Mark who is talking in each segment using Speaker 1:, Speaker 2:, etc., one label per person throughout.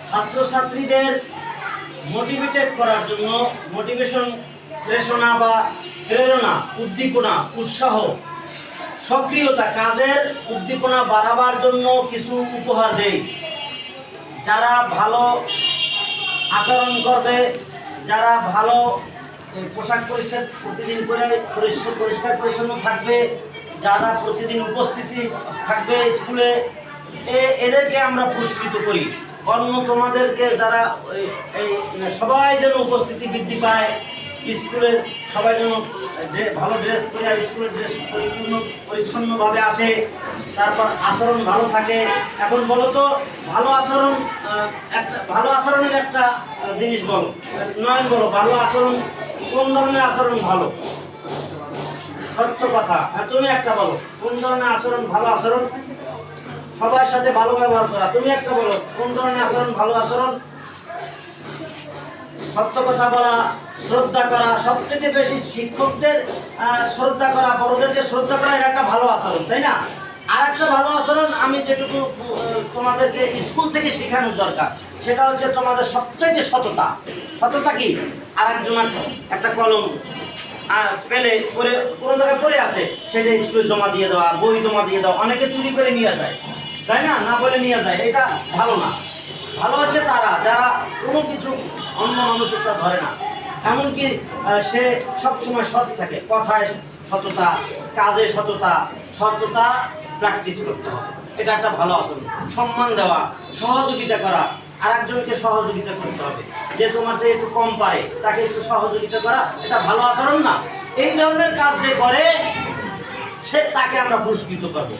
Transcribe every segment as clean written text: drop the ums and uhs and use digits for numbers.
Speaker 1: ছাত্রছাত্রীদের মোটিভেটেড করার জন্য মোটিভেশন, প্রেরণা, উদ্দীপনা, উৎসাহ, সক্রিয়তা, কাজের উদ্দীপনা বাড়াবার জন্য কিছু উপহার দেই। যারা ভালো আচরণ করবে, যারা ভালো পোশাক পরিচ্ছদ প্রতিদিন করে পরিষ্কার পরিচ্ছন্ন থাকবে, যারা প্রতিদিন উপস্থিতি থাকবে স্কুলে, এদেরকে আমরা পুরস্কৃত করি। অন্য তোমাদেরকে যারা এই সবাই যেন উপস্থিতি বৃদ্ধি পায়, স্কুলের সবাই যেন ভালো ড্রেস পরে স্কুলের ড্রেস পরিচ্ছন্নভাবে আসে, তারপর আচরণ ভালো থাকে। এখন বলো তো ভালো আচরণের একটা জিনিস বলো, নয়ন বলো, ভালো আচরণ কোন ধরনের আচরণ ভালো? সত্য কথা। তুমি একটা বলো, কোন ধরনের আচরণ ভালো আচরণ? সবার সাথে ভালো ব্যবহার করা। তুমি একটা বলো, কোন ধরনের আচরণ ভালো আচরণ? সত্য কথা বলা, শ্রদ্ধা করা, সবচেয়ে বেশি শিক্ষকদের শ্রদ্ধা করা, বড়দেরকে শ্রদ্ধা করা, এটা একটা ভালো আচরণ, তাই না? আর একটা ভালো আচরণ আমি যেটুকু তোমাদেরকে স্কুল থেকে শেখানোর দরকার, সেটা হচ্ছে তোমাদের সবচেয়ে সততা। সততা কি? আর একজনের একটা কলম পেলে পরে কোনো জায়গায় পড়ে আছে, সেটা স্কুলে জমা দিয়ে দেওয়া, বই জমা দিয়ে দেওয়া। অনেকে চুরি করে নিয়ে যায়, তাই না? না বলে নিয়ে যায়, এটা ভালো না। ভালো হচ্ছে তারা যারা কোনো কিছু অন্য মানুষটা ধরে না, এমনকি সে সবসময় সৎ থাকে, কথায় সততা, কাজে সততা প্র্যাকটিস করতে হবে। এটা একটা ভালো আচরণ। সম্মান দেওয়া, সহযোগিতা করা, আর একজনকে সহযোগিতা করতে হবে। যে তোমার সে একটু কম পারে, তাকে একটু সহযোগিতা করা, এটা ভালো আচরণ না? এই ধরনের কাজ যে করে, সে তাকে আমরা পুরস্কৃত করবো।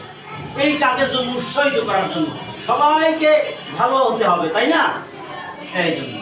Speaker 1: এই কাজের জন্য উৎসাহিত করার জন্য সবাইকে ভালো হতে হবে, তাই না? এই জন্য